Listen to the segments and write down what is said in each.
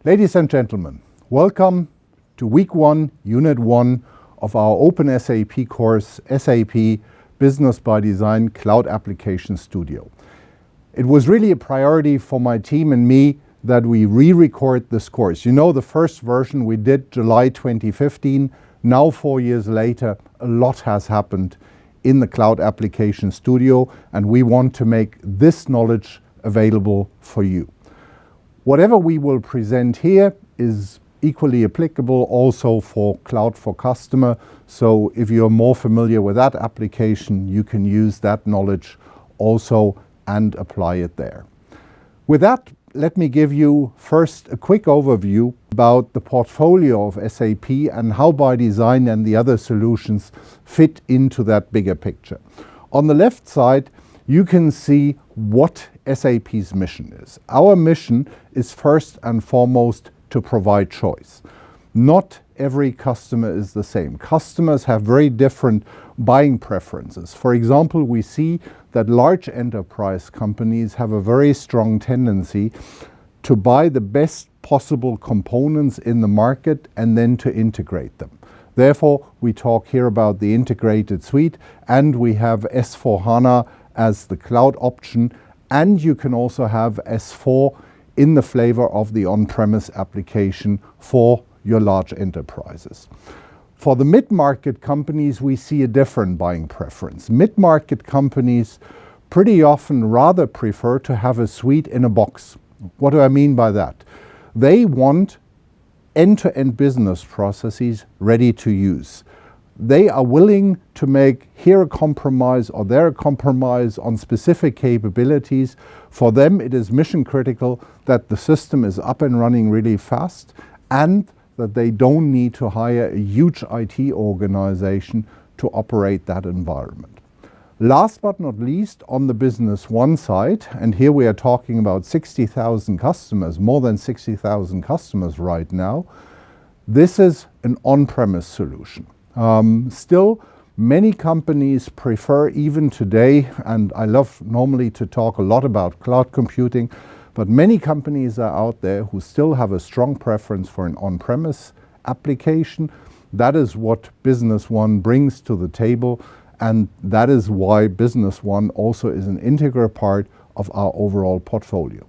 Ladies and gentlemen, welcome to Week 1, Unit 1 of our openSAP course, SAP Business by Design Cloud Application Studio. It was really a priority for my team and me that we re-record this course. You know, the first version we did July 2015. Now 4 years later, a lot has happened in the Cloud Application Studio, and we want to make this knowledge available for you. Whatever we will present here is equally applicable also for Cloud for Customer. So if you're more familiar with that application, you can use that knowledge also and apply it there. With that, let me give you first a quick overview about the portfolio of SAP and how by design and the other solutions fit into that bigger picture. On the left side, you can see what SAP's mission is. Our mission is first and foremost to provide choice. Not every customer is the same. Customers have very different buying preferences. For example, we see that large enterprise companies have a very strong tendency to buy the best possible components in the market and then to integrate them. Therefore, we talk here about the integrated suite, and we have S/4HANA as the cloud option, and you can also have S/4 in the flavor of the on-premise application for your large enterprises. For the mid-market companies, we see a different buying preference. Mid-market companies pretty often rather prefer to have a suite in a box. What do I mean by that? They want end-to-end business processes ready to use. They are willing to make here a compromise or there a compromise on specific capabilities. For them, it is mission critical that the system is up and running really fast and that they don't need to hire a huge IT organization to operate that environment. Last but not least, on the business one side, and here we are talking about 60,000 customers, more than 60,000 customers right now, this is an on-premise solution. Still, many companies prefer even today, and I love normally to talk a lot about cloud computing, but many companies are out there who still have a strong preference for an on-premise application. That is what Business One brings to the table, and that is why Business One also is an integral part of our overall portfolio.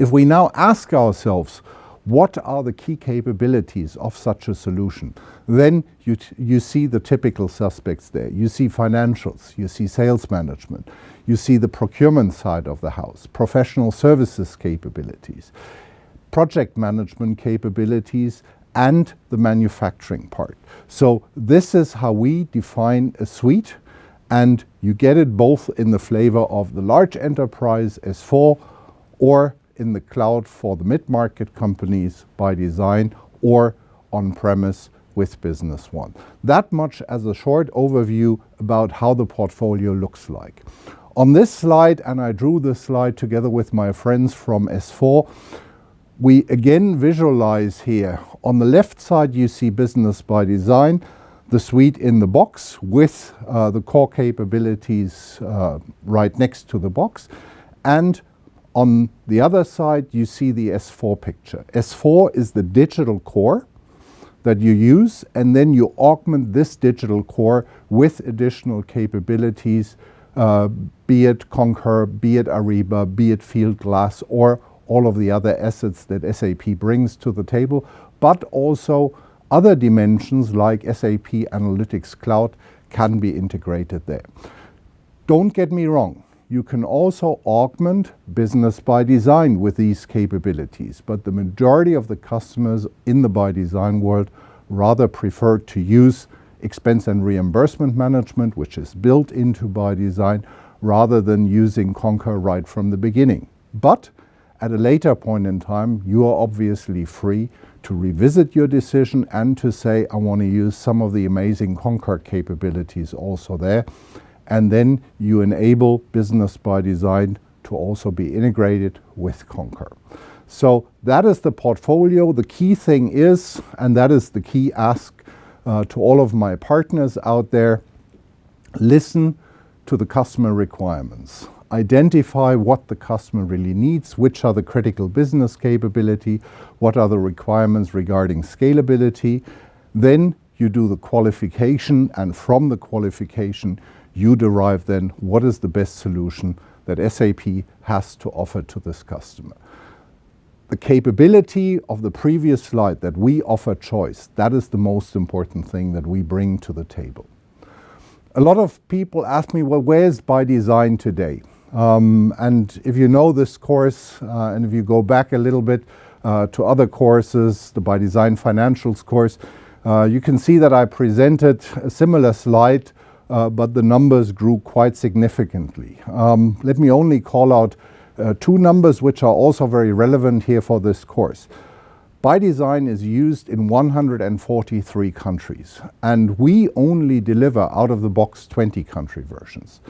If we now ask ourselves, what are the key capabilities of such a solution? Then you see the typical suspects there. You see financials, you see sales management, you see the procurement side of the house, professional services capabilities, project management capabilities, and the manufacturing part. So this is how we define a suite, and you get it both in the flavor of the large enterprise S/4 or in the cloud for the mid-market companies by design or on-premise with Business One. That much as a short overview about how the portfolio looks like. On this slide, and I drew this slide together with my friends from S4, we again visualize here. On the left side, you see Business by Design, the suite in the box with the core capabilities right next to the box. And on the other side, you see the S4 picture. S4 is the digital core that you use, and then you augment this digital core with additional capabilities, be it Concur, be it Ariba, be it Fieldglass, or all of the other assets that SAP brings to the table, but also other dimensions like SAP Analytics Cloud can be integrated there. Don't get me wrong. You can also augment Business by Design with these capabilities, but the majority of the customers in the by design world rather prefer to use expense and reimbursement management, which is built into by design, rather than using Concur right from the beginning. But at a later point in time, you are obviously free to revisit your decision and to say, I want to use some of the amazing Concur capabilities also there. And then you enable Business by Design to also be integrated with Concur. So that is the portfolio. The key thing is, and that is the key ask to all of my partners out there, listen to the customer requirements. identify what the customer really needs, which are the critical business capability, what are the requirements regarding scalability. Then you do the qualification, and from the qualification you derive then what is the best solution that SAP has to offer to this customer. The capability of the previous slide, that we offer choice, that is the most important thing that we bring to the table. A lot of people ask me, well, where's ByDesign today? And if you know this course, and if you go back a little bit to other courses, the ByDesign Financials course, you can see that I presented a similar slide, but the numbers grew quite significantly. Let me only call out two numbers which are also very relevant here for this course. ByDesign is used in 143 countries, and we only deliver out of the box 20 country versions.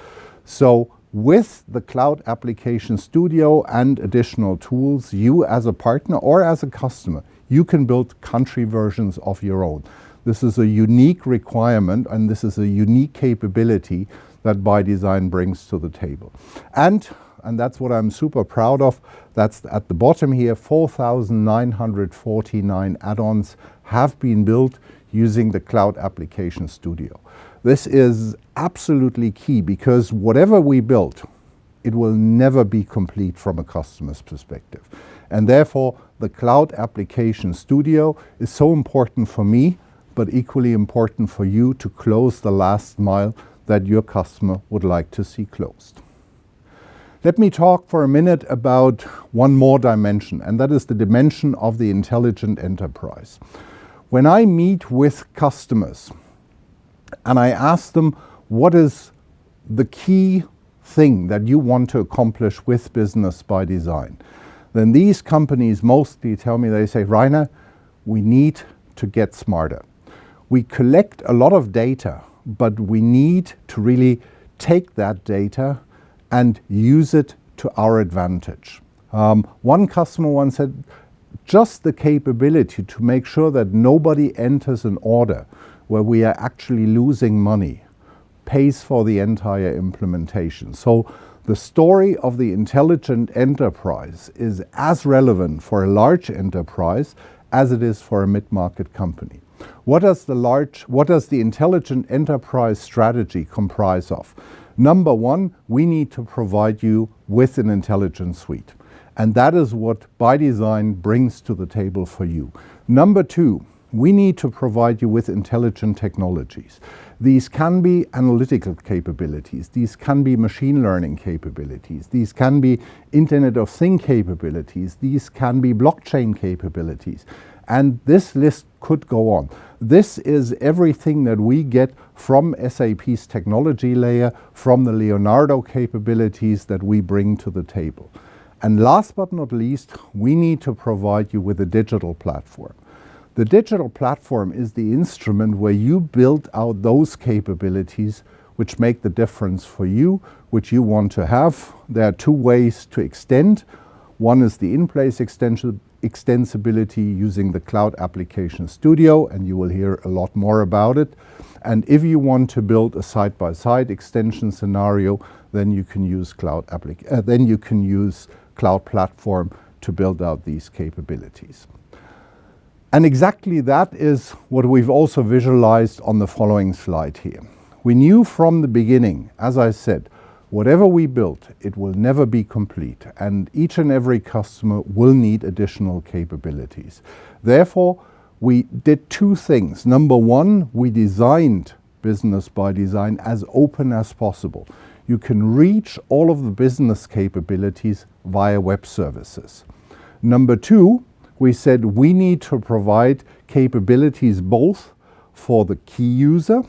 So with the Cloud Application Studio and additional tools, you as a partner or as a customer, you can build country versions of your own. This is a unique requirement, and this is a unique capability that ByDesign brings to the table. And that's what I'm super proud of. That's at the bottom here, 4,949 add-ons have been built using the Cloud Application Studio. This is absolutely key, because whatever we build, it will never be complete from a customer's perspective. And therefore, the Cloud Application Studio is so important for me, but equally important for you to close the last mile that your customer would like to see closed. Let me talk for a minute about one more dimension, and that is the dimension of the intelligent enterprise. When I meet with customers and I ask them, what is the key thing that you want to accomplish with Business ByDesign? Then these companies mostly tell me, they say, Rainer, we need to get smarter. We collect a lot of data, but we need to really take that data and use it to our advantage. One customer once said, just the capability to make sure that nobody enters an order where we are actually losing money pays for the entire implementation. So the story of the intelligent enterprise is as relevant for a large enterprise as it is for a mid-market company. What does the intelligent enterprise strategy comprise of? Number one, we need to provide you with an intelligent suite. And that is what ByDesign brings to the table for you. Number two, we need to provide you with intelligent technologies. These can be analytical capabilities. These can be machine learning capabilities. These can be Internet of Things capabilities. These can be blockchain capabilities. And this list could go on. This is everything that we get from SAP's technology layer, from the Leonardo capabilities that we bring to the table. And last but not least, we need to provide you with a digital platform. The digital platform is the instrument where you build out those capabilities which make the difference for you, which you want to have. There are two ways to extend. One is the in-place extensibility using the Cloud Application Studio, and you will hear a lot more about it. And if you want to build a side-by-side extension scenario, then you can use Cloud Platform to build out these capabilities. And exactly that is what we've also visualized on the following slide here. We knew from the beginning, as I said, whatever we built, it will never be complete, and each and every customer will need additional capabilities. Therefore, we did two things. Number one, we designed Business ByDesign as open as possible. You can reach all of the business capabilities via web services. Number two, we said we need to provide capabilities both for the key user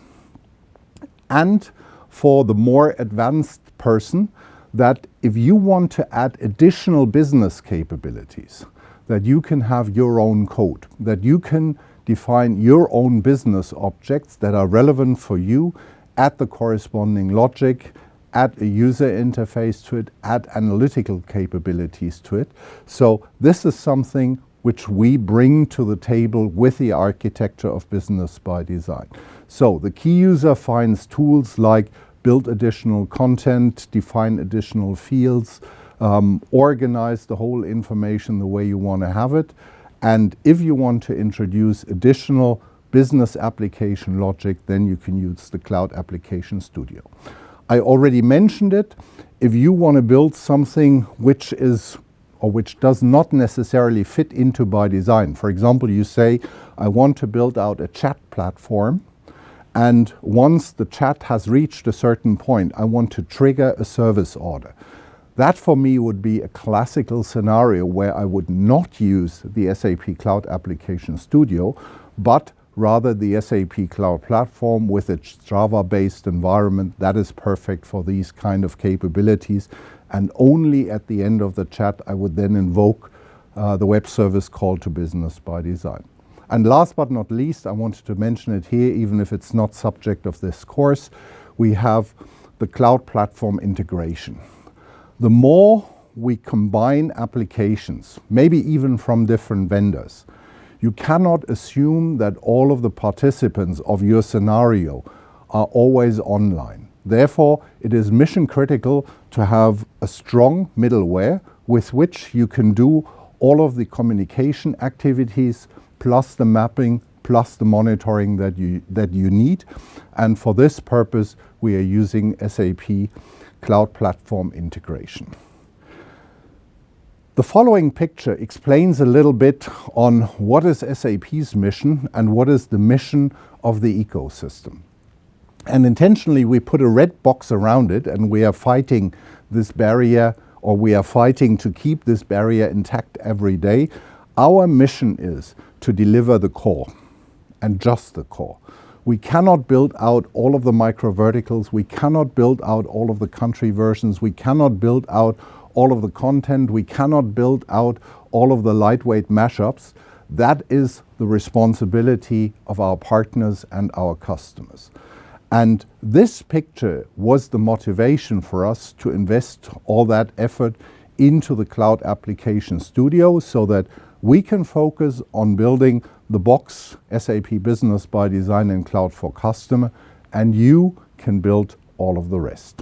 and for the more advanced person, that if you want to add additional business capabilities, that you can have your own code, that you can define your own business objects that are relevant for you, add the corresponding logic, add a user interface to it, add analytical capabilities to it. So this is something which we bring to the table with the architecture of Business ByDesign. So the key user finds tools like build additional content, define additional fields, organize the whole information the way you want to have it. And if you want to introduce additional business application logic, then you can use the Cloud Application Studio. I already mentioned it. If you want to build something which is or which does not necessarily fit into by design, for example, you say, I want to build out a chat platform, and once the chat has reached a certain point, I want to trigger a service order. That for me would be a classical scenario where I would not use the SAP Cloud Application Studio, but rather the SAP Cloud Platform with its Java-based environment. That is perfect for these kind of capabilities. And only at the end of the chat, I would then invoke the web service call to business by design. And last but not least, I wanted to mention it here, even if it's not subject of this course, we have the Cloud Platform integration. The more we combine applications, maybe even from different vendors, you cannot assume that all of the participants of your scenario are always online. Therefore, it is mission critical to have a strong middleware with which you can do all of the communication activities, plus the mapping, plus the monitoring that you need. And for this purpose, we are using SAP Cloud Platform integration. The following picture explains a little bit on what is SAP's mission and what is the mission of the ecosystem. And intentionally, we put a red box around it, and we are fighting this barrier, or we are fighting to keep this barrier intact every day. Our mission is to deliver the core, and just the core. We cannot build out all of the micro verticals. We cannot build out all of the country versions. We cannot build out all of the content. We cannot build out all of the lightweight mashups. That is the responsibility of our partners and our customers. And this picture was the motivation for us to invest all that effort into the Cloud Application Studio so that we can focus on building the box SAP Business by Design and Cloud for Customer, and you can build all of the rest.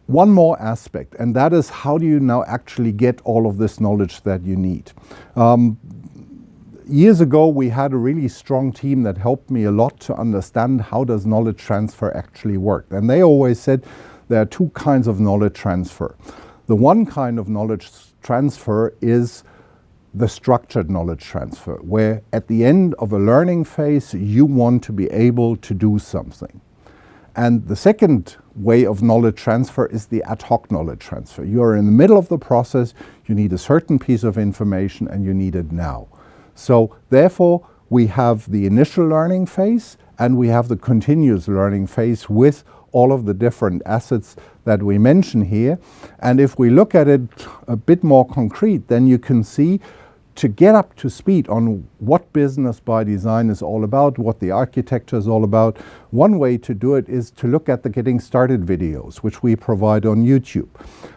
One more aspect, and that is how do you now actually get all of this knowledge that you need? Years ago, we had a really strong team that helped me a lot to understand how does knowledge transfer actually work. And they always said there are two kinds of knowledge transfer. The one kind of knowledge transfer is the structured knowledge transfer, where at the end of a learning phase, you want to be able to do something. And the second way of knowledge transfer is the ad hoc knowledge transfer. You are in the middle of the process, you need a certain piece of information, and you need it now. So therefore, we have the initial learning phase and we have the continuous learning phase with all of the different assets that we mention here. And if we look at it a bit more concrete, then you can see to get up to speed on what Business by Design is all about, what the architecture is all about, one way to do it is to look at the Getting Started videos, which we provide on YouTube.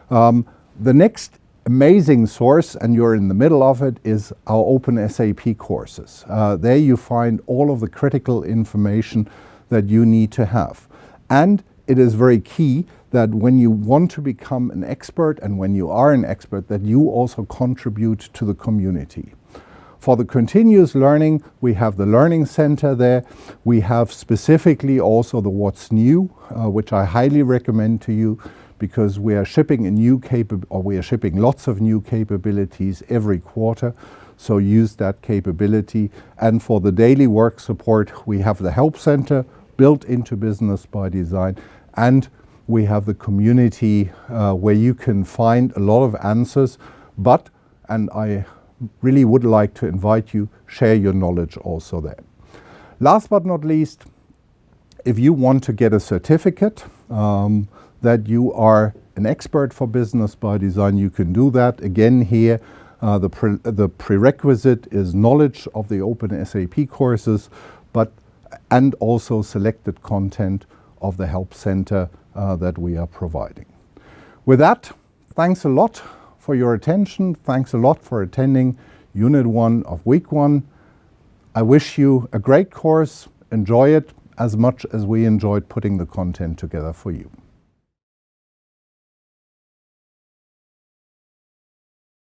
The next amazing source, and you're in the middle of it, is our openSAP courses. There you find all of the critical information that you need to have. And it is very key that when you want to become an expert and when you are an expert, that you also contribute to the community. For the continuous learning, we have the Learning Center there. We have specifically also the What's New, which I highly recommend to you, because we are shipping we are shipping lots of new capabilities every quarter. So use that capability. And for the daily work support, we have the Help Center built into Business by Design, and we have the community where you can find a lot of answers. And I really would like to invite you, share your knowledge also there. Last but not least, if you want to get a certificate that you are an expert for Business by Design, you can do that. Again here, the prerequisite is knowledge of the openSAP courses, and also selected content of the Help Center that we are providing. With that, thanks a lot for your attention. Thanks a lot for attending Unit 1 of Week 1. I wish you a great course, enjoy it, as much as we enjoyed putting the content together for you.